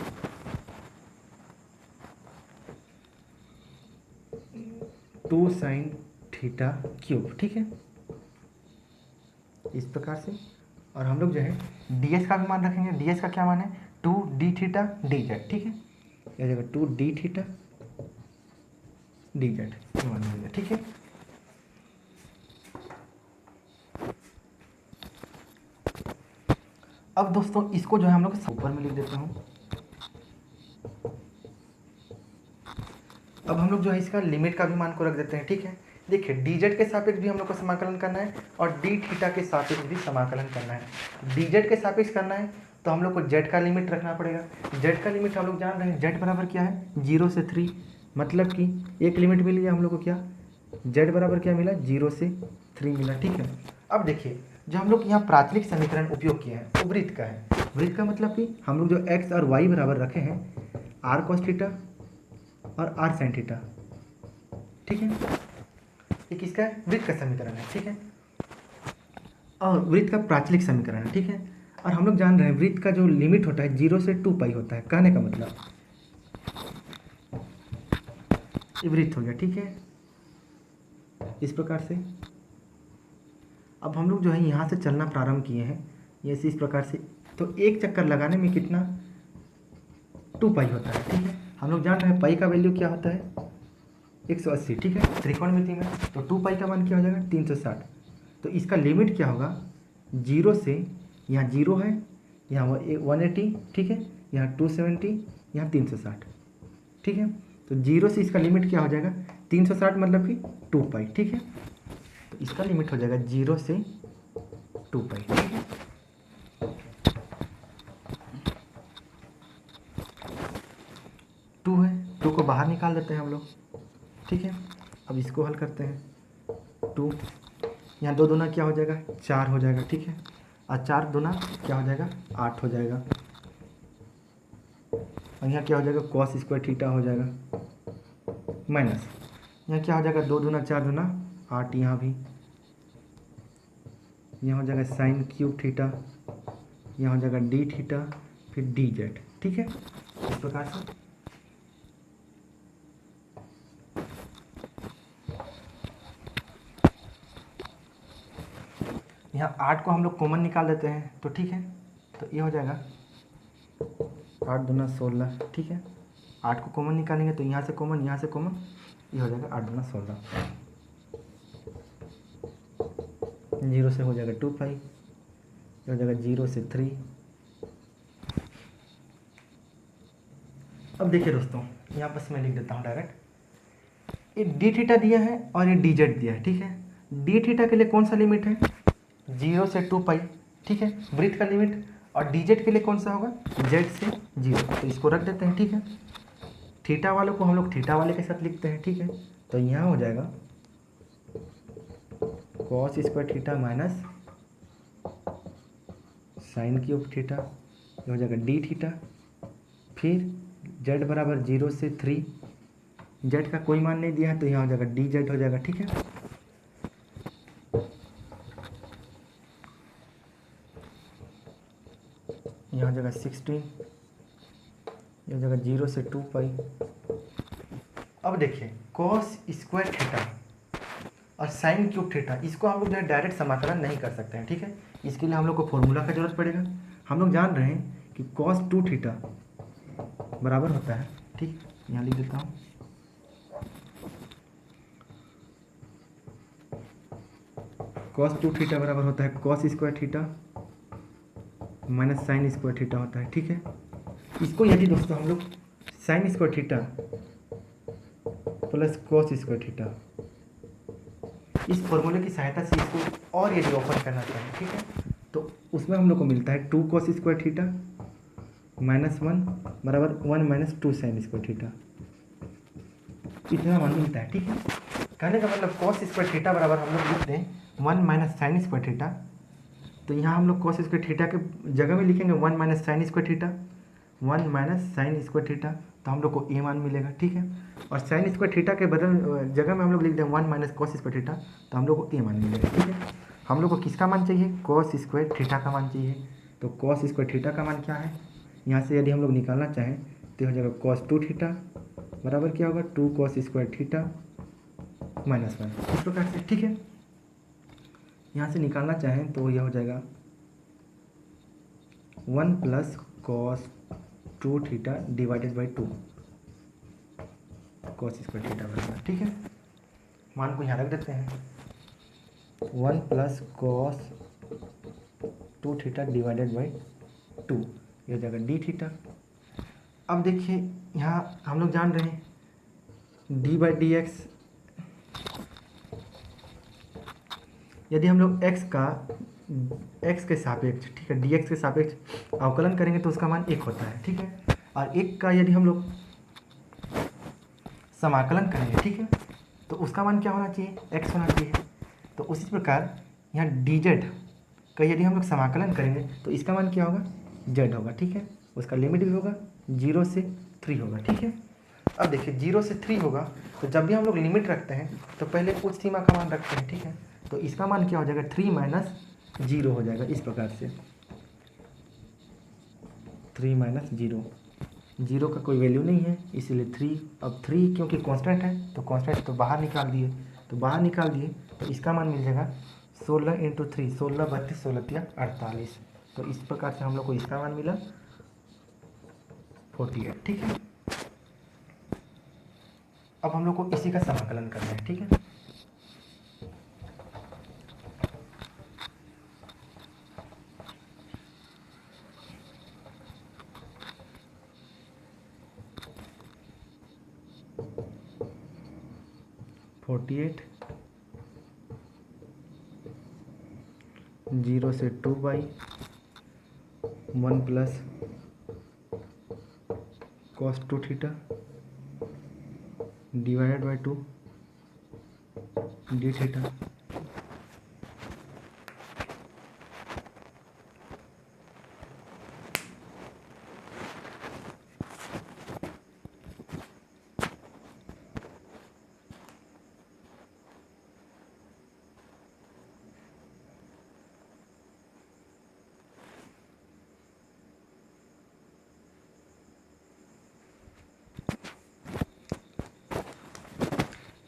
Speaker 1: 2 sin theta cube, ठीक है, इस प्रकार से। और हम लोग जो है ds का भी मान रखेंगे, ds का क्या मान है 2 d थीटा dz, ठीक है। यह जगह 2 d थीटा dz मान लीजिए, ठीक है। अब दोस्तों इसको जो है हम लोग ऊपर में लिख देता हूँ। अब हम लोग जो है इसका लिमिट का भी मान को रख देते हैं, ठीक है। देखिए dz के सापेक्ष भी हम लोग को समाकलन करना है और d थीटा के सापेक्ष भी समाकलन करना है। dz के सापेक्ष करना है तो हम लोग को z का लिमिट रखना पड़ेगा। z का लिमिट हम लोग जान रहे हैं, z बराबर क्या है 0 से 3, मतलब कि एक लिमिट मिल गया हम लोग को, क्या z बराबर क्या मिला 0 से 3 मिला, ठीक है। अब देखिए जो हम लोग यहाँ प्राचलिक समीकरण उपयोग किए हैं वो वृत्त का है। वृत्त का मतलब कि हम लोग जो x और y बराबर रखे हैं r cos थीटा और r sin थीटा, ठीक है। ये किसका है वृत्त का समीकरण है, ठीक है, और वृत्त का प्राचलिक समीकरण है, ठीक है। और हम लोग जान रहे हैं वृत्त का जो लिमिट होता है 0 से 2 पाई होता है। कहने का मतलब ये वृत्त हो गया, ठीक है, इस प्रकार से। अब हम लोग जो है यहाँ से चलना प्रारंभ किए हैं ये इस प्रकार से, तो एक चक्कर लगाने में कितना 2 पाई होता है, ठीक है। हम लोग जान रहे हैं पाई का वैल्यू क्या होता है 180, ठीक है, त्रिकोणमिति में। तो 2 पाई का मान क्या हो जाएगा 360। तो इसका लिमिट क्या होगा, 0 से, यहाँ 0 है, यहाँ 180, ठीक है, यहाँ 270, यहाँ 360, ठीक है। तो 0 से इसका लिमिट क्या हो जाएगा 360, मतलब कि 2 पाई, ठीक है। तो इसका लिमिट हो जाएगा 0 से 2 पाई, ठीक है। टू है, 2 को बाहर निकाल देते हैं हम लोग, ठीक है। अब इसको हल करते हैं। 2 यहाँ 2 दूना क्या हो जाएगा 4 हो जाएगा, ठीक है। और 4 दूना क्या हो जाएगा 8 हो जाएगा। और यहाँ क्या हो जाएगा कॉस स्क्वायर थीटा हो जाएगा, माइनस यहाँ क्या हो जाएगा 2 दूना 4 दूना 8, यहाँ भी, यहाँ हो जाएगा साइन क्यूब थीटा, यहाँ हो जाएगा डी थीटा, फिर डी जेड, ठीक है। इस प्रकार से यहाँ 8 को हम लोग कॉमन निकाल देते हैं, तो ठीक है। तो ये हो जाएगा 8 दूना 16, ठीक है। 8 को कॉमन निकालेंगे तो यहाँ से कॉमन, यहाँ से कॉमन, ये हो जाएगा 8 दूना 16। 0 से हो जाएगा 2 पाई, ये हो जाएगा 0 से 3। अब देखिए दोस्तों, यहाँ पर मैं लिख देता हूँ डायरेक्ट। ये डी थीटा दिया है और ये डी जेड दिया है, ठीक है। डी थीटा के लिए कौन सा लिमिट है 0 से 2 पाई, ठीक है, वृत्त का लिमिट। और डी जेड के लिए कौन सा होगा जेड से 0, तो इसको रख देते हैं, ठीक है। थीटा वालों को हम लोग थीटा वाले के साथ लिखते हैं, ठीक है। तो यहाँ हो जाएगा cos square theta minus sign cube theta, ये हो जाएगा डी थीटा। फिर जेड बराबर 0 से 3, जेड का कोई मान नहीं दिया है तो यहाँ हो जाएगा डी जेड हो जाएगा, ठीक है। यहाँ हो जाएगा 16, ये हो जाएगा 0 से 2 पाई। अब देखिए कॉस स्क्वायर थीटा और साइन क्यूब थीटा, इसको हम लोग जो है डायरेक्ट समाकलन नहीं कर सकते हैं, ठीक है। इसके लिए हम लोग को फॉर्मूला का जरूरत पड़ेगा। हम लोग जान रहे हैं कि कॉस 2 थीटा बराबर होता है, ठीक, यहाँ लिख देता हूँ, कॉस 2 थीटा बराबर होता है cos square theta minus sine square theta होता है, ठीक है। इसको यदि दोस्तों हम लोग sine square theta plus cos square theta, इस फॉर्मूले की सहायता से इसको और यदि ओपन करना चाहें, ठीक है, तो उसमें हम लोग को मिलता है 2 कॉस स्क्वायर थीटा माइनस 1 बराबर 1 माइनस 2 साइन स्क्वायर थीटा, इतना मान मिलता है, ठीक है। कहने का मतलब कॉस स्क्वायर थीटा बराबर हम लोग लिखते हैं 1 माइनस साइन स्क्वायर थीटा। तो यहाँ हम लोग कॉस स्क्वायर थीटा के जगह में लिखेंगे 1 minus sine square theta, 1 minus sine square theta, तो हम लोग को ए मान मिलेगा, ठीक है। और साइन स्क्वायर थीटा के बदल जगह में हम लोग लिख दें 1 माइनस कॉस स्क्वायर थीटा, तो हम लोग को ए मान मिलेगा, ठीक है। हम लोग को किसका मान चाहिए कॉस स्क्वायर थीटा का मान चाहिए। तो कॉस स्क्वायर थीटा का मान क्या है, यहाँ से यदि हम लोग निकालना चाहें तो हो जाएगा कॉस 2 थीटा बराबर क्या होगा 2 कॉस स्क्वायर थीटा माइनस 1, इस प्रकार से, ठीक है। यहाँ से निकालना चाहें तो यह हो जाएगा 1 plus cos 2 theta divided by 2 cos square theta बराबर, ठीक है। मान को यहाँ रख देते हैं 1 plus cos 2 theta divided by 2, ये हो जाएगा डी थीटा। अब देखिए यहाँ हम लोग जान रहे हैं डी बाई डी एक्स, यदि हम लोग x के सापेक्ष, ठीक है, dx के सापेक्ष अवकलन करेंगे तो उसका मान 1 होता है, ठीक है। और 1 का यदि हम लोग समाकलन करेंगे, ठीक है, तो उसका मान क्या होना चाहिए x होना चाहिए। तो उसी प्रकार यहाँ dz का यदि हम लोग समाकलन करेंगे तो इसका मान क्या होगा z होगा, ठीक है। उसका लिमिट भी होगा 0 से 3 होगा, ठीक है। अब देखिए 0 से 3 होगा, तो जब भी हम लोग लिमिट रखते हैं तो पहले उच्च सीमा का मान रखते हैं, ठीक है। तो इसका मान क्या हो जाएगा 3 माइनस 0 हो जाएगा, इस प्रकार से 3 माइनस 0 का कोई वैल्यू नहीं है, इसीलिए 3। अब 3 क्योंकि कांस्टेंट है तो कांस्टेंट तो बाहर निकाल दिए, तो इसका मान मिल जाएगा 16 इंटू 3, 16 32 16 48। तो इस प्रकार से हम लोग को इसका मान मिला 48, ठीक है। अब हम लोग को इसी का समाकलन करना है, ठीक है। फोर्टी एट 0 से 2/1 plus cos 2 theta divided by 2 D theta.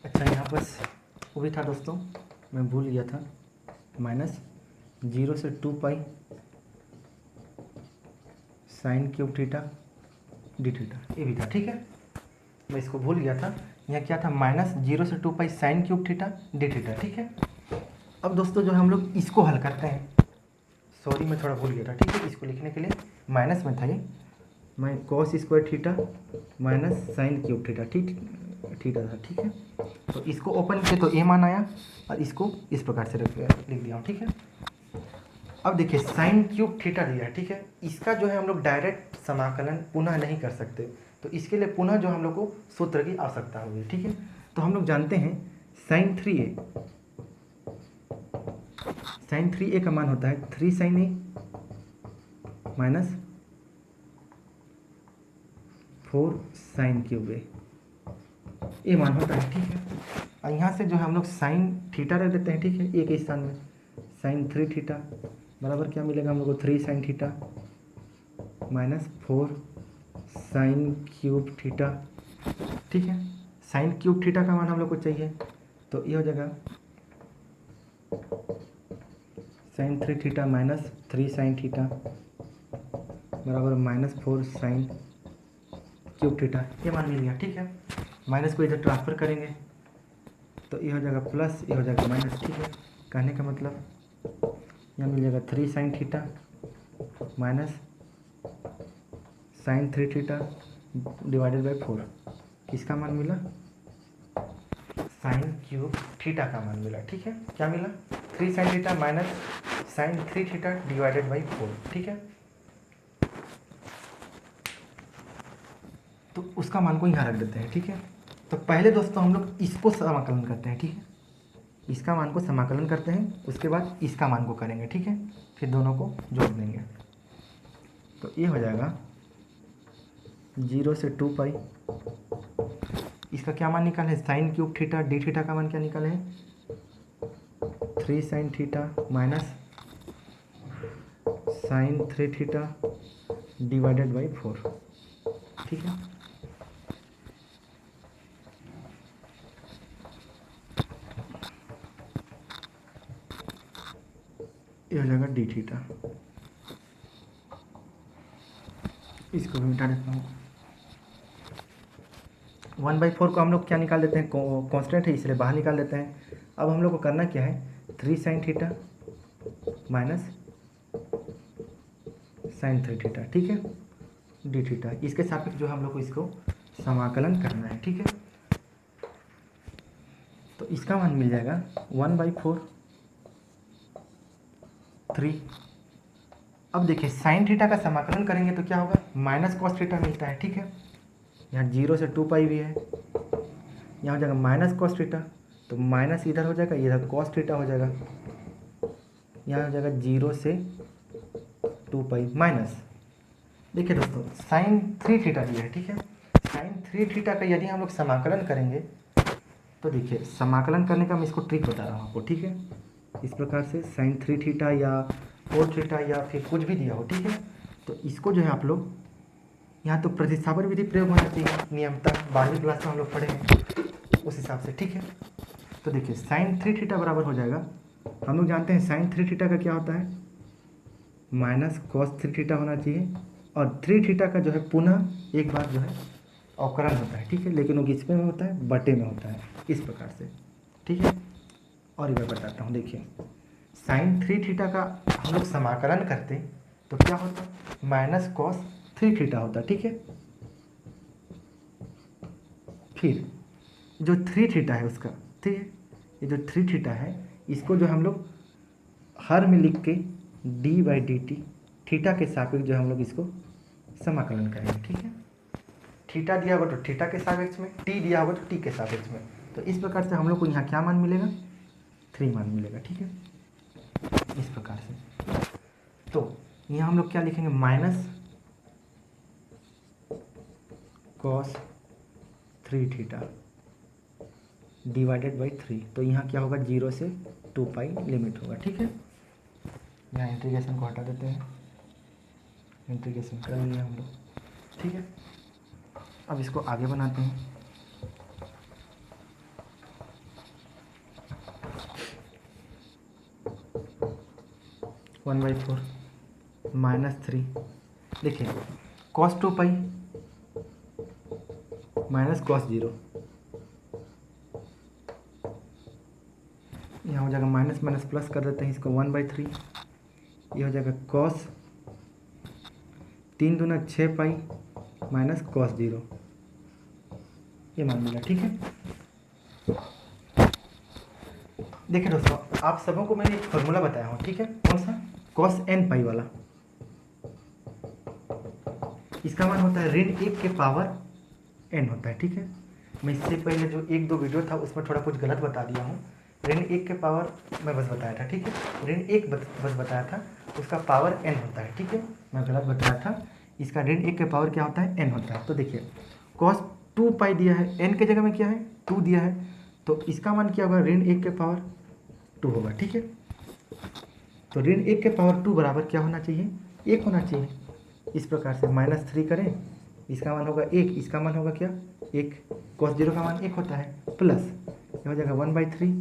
Speaker 1: अच्छा, यहाँ बस वो भी था दोस्तों, मैं भूल गया था, माइनस 0 से 2 sign cube theta D theta, ये भी था, ठीक है। मैं इसको भूल गया था, यहाँ क्या था, माइनस 0 से 2 sign cube theta D theta, ठीक है। अब दोस्तों जो है हम लोग इसको हल करते हैं, सॉरी मैं थोड़ा भूल गया था, ठीक है। इसको लिखने के लिए माइनस में था ये, मैं cos square theta minus sign cube theta theta था, ठीक है। तो इसको ओपन किए तो ए मान आया और इसको इस प्रकार से लिख दिया हूँ, ठीक है। अब देखिए साइन क्यूब थीटा दिया है, ठीक है। इसका जो है हम लोग डायरेक्ट समाकलन पुनः नहीं कर सकते, तो इसके लिए पुनः जो हम लोग को सूत्र की आवश्यकता होगी, ठीक है। तो हम लोग जानते हैं साइन 3a का मान होता है 3 साइन ए माइनस 4 साइन क्यूब ए मान होता है, ठीक है। और यहाँ से जो है हम लोग साइन थीटा रख देते हैं, ठीक है, ए के स्थान में साइन 3 थीटा बराबर क्या मिलेगा हम लोग को 3 sine theta minus 4 sine cube theta, ठीक है। साइन क्यूब थीटा का मान हम लोग को चाहिए, तो ये हो जाएगा sine 3 theta minus 3 sine theta बराबर माइनस 4 साइन क्यूब थीटा, ये मान मिल गया, ठीक है। माइनस को इधर ट्रांसफर करेंगे तो ये हो जाएगा प्लस, ये हो जाएगा माइनस, ठीक है। कहने का मतलब यहाँ मिल जाएगा 3 sine theta minus sine 3 theta divided by 4, किसका मान मिला, साइन क्यूब थीटा का मान मिला, ठीक है। क्या मिला, 3 sine theta minus sine 3 theta divided by 4, ठीक है। तो उसका मान को यहाँ रख देते हैं, ठीक है। तो पहले दोस्तों हम लोग इसको समाकलन करते हैं, ठीक है। इसका मान को समाकलन करते हैं, उसके बाद इसका मान को करेंगे, ठीक है। फिर दोनों को जोड़ देंगे, तो ये हो जाएगा 0 से 2 इसका क्या मान निकाले है, sine cube theta D theta का मान क्या निकाले हैं 3 sine theta minus sine 3 theta divided by 4, ठीक है। ये हो जाएगा डी थीटा, इसको भी मिटा देता हूँ। 1/4 को हम लोग क्या निकाल देते हैं, कांस्टेंट है इसलिए बाहर निकाल देते हैं। अब हम लोग को करना क्या है, 3 sine theta minus sine 3 theta, ठीक है, डी थीटा, इसके सापेक्ष जो हम लोग को इसको समाकलन करना है, ठीक है। तो इसका मान मिल जाएगा 1/4 3। अब देखिए साइन थीटा का समाकलन करेंगे तो क्या होगा, माइनस कॉस थीटा मिलता है, ठीक है। यहाँ 0 से 2 भी है, यहाँ हो जाएगा माइनस कॉस थीटा, तो माइनस इधर हो जाएगा, इधर कॉस थीटा हो जाएगा, यहाँ हो जाएगा 0 से 2 माइनस। देखिए दोस्तों साइन 3 थीटा दिया है, ठीक है। साइन 3 थीटा का यदि हम लोग समाकलन करेंगे तो देखिए समाकलन करने का मैं इसको ट्रिक बता रहा हूँ आपको, ठीक है। इस प्रकार से साइन 3 थीटा या 4 थीटा या फिर कुछ भी दिया हो, ठीक है। तो इसको जो है आप लोग यहाँ तो प्रतिस्थापन विधि प्रयोग होना चाहिए नियमतः, 12वीं क्लास में हम लोग पढ़े हैं उस हिसाब से, ठीक है। तो देखिए साइन 3 थीटा बराबर हो जाएगा, हम लोग जानते हैं साइन 3 थीटा का क्या होता है, माइनस कॉस 3 थीटा होना चाहिए, और 3 थीटा का जो है पुनः एक बार जो है अवकलन होता है, ठीक है, लेकिन वो किस में होता है, बटे में होता है, इस प्रकार से, ठीक है। और एक बार बताता हूँ, देखिए साइन 3 थीटा का हम लोग समाकलन करते तो क्या होता, माइनस कॉस 3 थीटा होता, ठीक है। फिर जो 3 थीटा है उसका, ठीक है, ये जो 3 थीटा है इसको जो हम लोग हर में लिख के D by D T theta के सापेक्ष जो हम लोग इसको समाकलन करेंगे, ठीक है। थीटा दिया होगा तो थीटा के सापेक्ष में, टी दिया होगा तो टी के सापेक्ष में, तो इस प्रकार से हम लोग को यहाँ क्या मान मिलेगा, 3 मान मिलेगा, ठीक है, इस प्रकार से। तो यहाँ हम लोग क्या लिखेंगे, minus cos 3 theta divided by 3, तो यहाँ क्या होगा, 0 से 2 पाई लिमिट होगा, ठीक है। यहाँ इंटीग्रेशन को हटा देते हैं, इंटीग्रेशन कर लिया हम लोग, ठीक है। अब इसको आगे बनाते हैं, वन बाई 4 -3, देखिए cos 2 पाई माइनस कॉस 0, यहाँ हो जाएगा माइनस माइनस प्लस कर देते हैं इसको, 1/3, ये हो जाएगा कॉस 3 दूना 6 पाई माइनस कॉस 0, ये मान मिला, ठीक है। देखिए दोस्तों, आप सबों को मैंने एक फॉर्मूला बताया हूँ, ठीक है, कौन सा, कॉस n पाई वाला, इसका मान होता है ऋण 1 के पावर n होता है, ठीक है। मैं इससे पहले जो 1-2 वीडियो था उसमें थोड़ा कुछ गलत बता दिया हूँ, ऋण 1 के पावर मैं बस बताया था, ठीक है, ऋण 1 बस बताया था, उसका पावर n होता है, ठीक है, मैं गलत बताया था, इसका ऋण 1 के पावर क्या होता है, n होता है। तो देखिए कॉस 2 पाई दिया है, n के जगह में क्या है, 2 दिया है, तो इसका मान क्या होगा, ऋण 1 के पावर 2 होगा, ठीक है। तो ऋण 1 के पावर 2 बराबर क्या होना चाहिए, 1 होना चाहिए। इस प्रकार से -3 करें, इसका मान होगा 1, इसका मान होगा क्या, 1, cos 0 का मान 1 होता है, प्लस ये हो जाएगा 1/3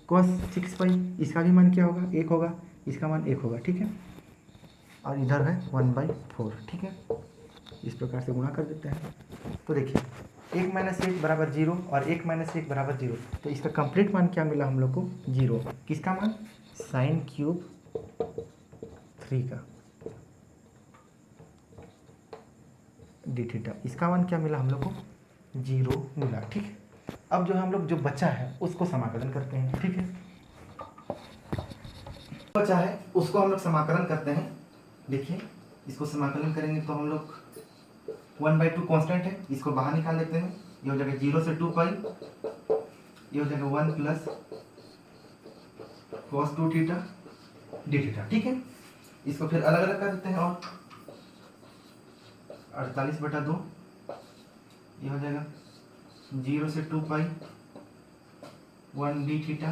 Speaker 1: cos 6 पाई, इसका भी मान क्या होगा, 1 होगा, इसका मान 1 होगा, ठीक है। और इधर है 1/4, ठीक है, इस प्रकार से गुणा कर देते हैं। तो देखिए 1 - 1 बराबर 0 और 1 - 1 बराबर 0, तो इसका कंप्लीट मान क्या मिला हम लोग को, 0, किसका मान, साइन क्यूब 3 का डी थीटा, इसका मान क्या मिला हम लोग को, 0 मिला, ठीक है। अब जो हम लोग जो बचा है उसको समाकलन करते हैं, ठीक है, बचा है उसको हम लोग समाकलन करते हैं। देखिए इसको समाकलन करेंगे तो हम लोग 1/2 कांस्टेंट है, इसको बाहर निकाल लेते हैं, ये हो जाएगा 0 से 2 पाई, ये हो जाएगा 1 plus cos 2 theta D theta, ठीक है। इसको फिर अलग अलग कर देते हैं, और 48/2, ये हो जाएगा 0 से 2 पाई 1 डी थीटा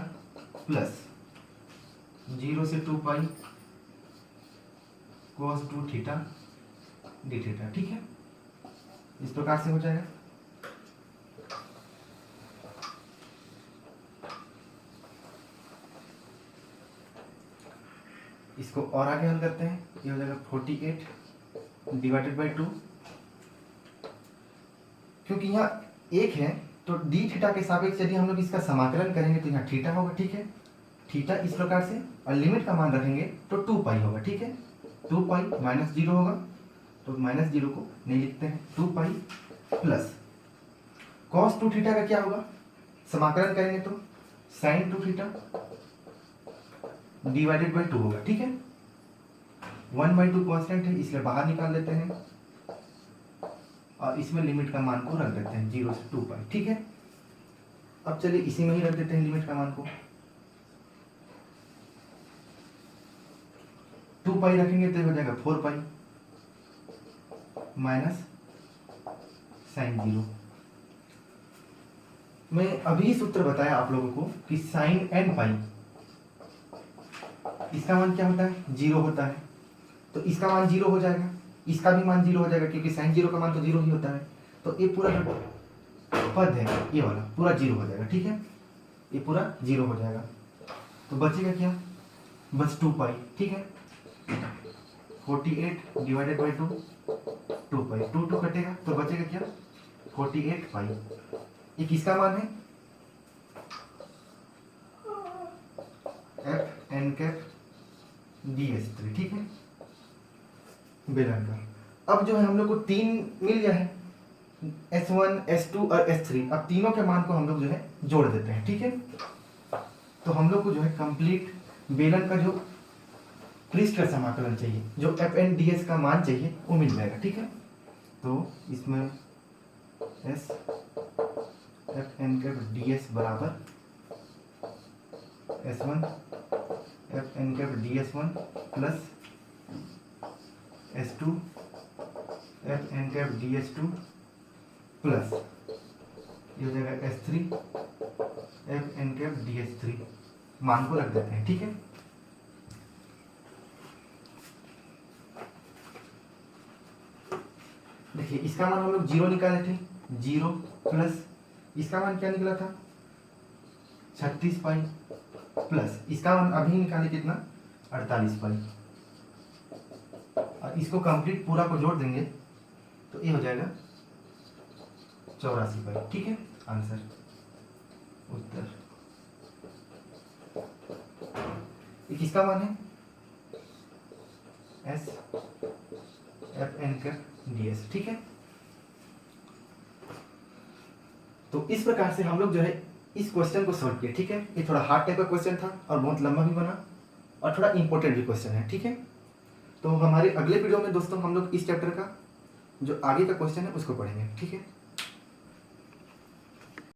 Speaker 1: प्लस 0 से 2 पाई cos 2 थीटा डी थीटा, ठीक है, इस प्रकार से हो जाएगा। इसको और आगे हल करते हैं, ये हो जाएगा 48 डिवाइडेड बाई 2, क्योंकि यहाँ 1 है तो डी थीटा के सापेक्ष यदि हम लोग इसका समाकलन करेंगे तो यहाँ थीटा होगा, ठीक है, थीटा इस प्रकार से, और लिमिट का मान रखेंगे तो 2 पाई होगा, ठीक है, 2 पाई -0 होगा, तो -0 को नहीं लिखते हैं, 2 पाई प्लस cos 2 थीटा का क्या होगा, समाकलन करेंगे तो sin 2 थीटा डिवाइडेड बाई 2 होगा, ठीक है। 1/2 कांस्टेंट है इसलिए बाहर निकाल लेते हैं, और इसमें लिमिट का मान को रख देते हैं 0 से 2 पाई, ठीक है। अब चलिए इसी में ही रख देते हैं लिमिट का मान को, 2 पाई रखेंगे तो हो जाएगा 4 पाई माइनस साइन 0। मैं अभी सूत्र बताया आप लोगों को कि साइन n पाई, इसका मान क्या होता है, 0 होता है, तो इसका मान 0 हो जाएगा, इसका भी मान 0 हो जाएगा, क्योंकि साइन 0 का मान तो 0 ही होता है, तो ये पूरा जो पद है ये वाला पूरा 0 हो जाएगा, ठीक है, ये पूरा 0 हो जाएगा, तो बचेगा क्या, बस 2 पाई, ठीक है, 48 डिवाइडेड बाई 2, 2 पाई, 2 कटेगा तो बचेगा क्या, 48 पाई। ये किसका मान है? F N cap D S 3, ठीक है, बेलन का। अब जो है हम लोग को 3 मिल गया है, S1 S2 और S3। अब तीनों के मान को हम लोग जो है जोड़ देते हैं, ठीक है। तो हम लोग को जो है कंप्लीट बेलन का जो पृष्ठ का समाकलन चाहिए, जो एफ एन डी एस का मान चाहिए, वो मिल जाएगा, ठीक है। तो इसमें S F N cap D S बराबर S1 F N cap D S1 plus S2 F N cap D S2 plus ये हो जाएगा S3 F N cap D S3। मान को रख देते हैं, ठीक है। देखिए इसका मान हम लोग 0 निकाले थे, 0 प्लस इसका मान क्या निकला था 36 पाई, प्लस इसका मान अभी निकाले कितना 48 पाई, और इसको कंप्लीट पूरा को जोड़ देंगे तो ये हो जाएगा 84 पाई, ठीक है। आंसर उत्तर। ये किसका मान है? S F N cap D S, ठीक है। तो इस प्रकार से हम लोग जो है इस क्वेश्चन को सॉल्व किया, ठीक है। ये थोड़ा हार्ड टाइप का क्वेश्चन था और बहुत लंबा भी बना और थोड़ा इंपॉर्टेंट भी क्वेश्चन है, ठीक है। तो हमारे अगले वीडियो में दोस्तों हम लोग इस चैप्टर का जो आगे का क्वेश्चन है उसको पढ़ेंगे, ठीक है।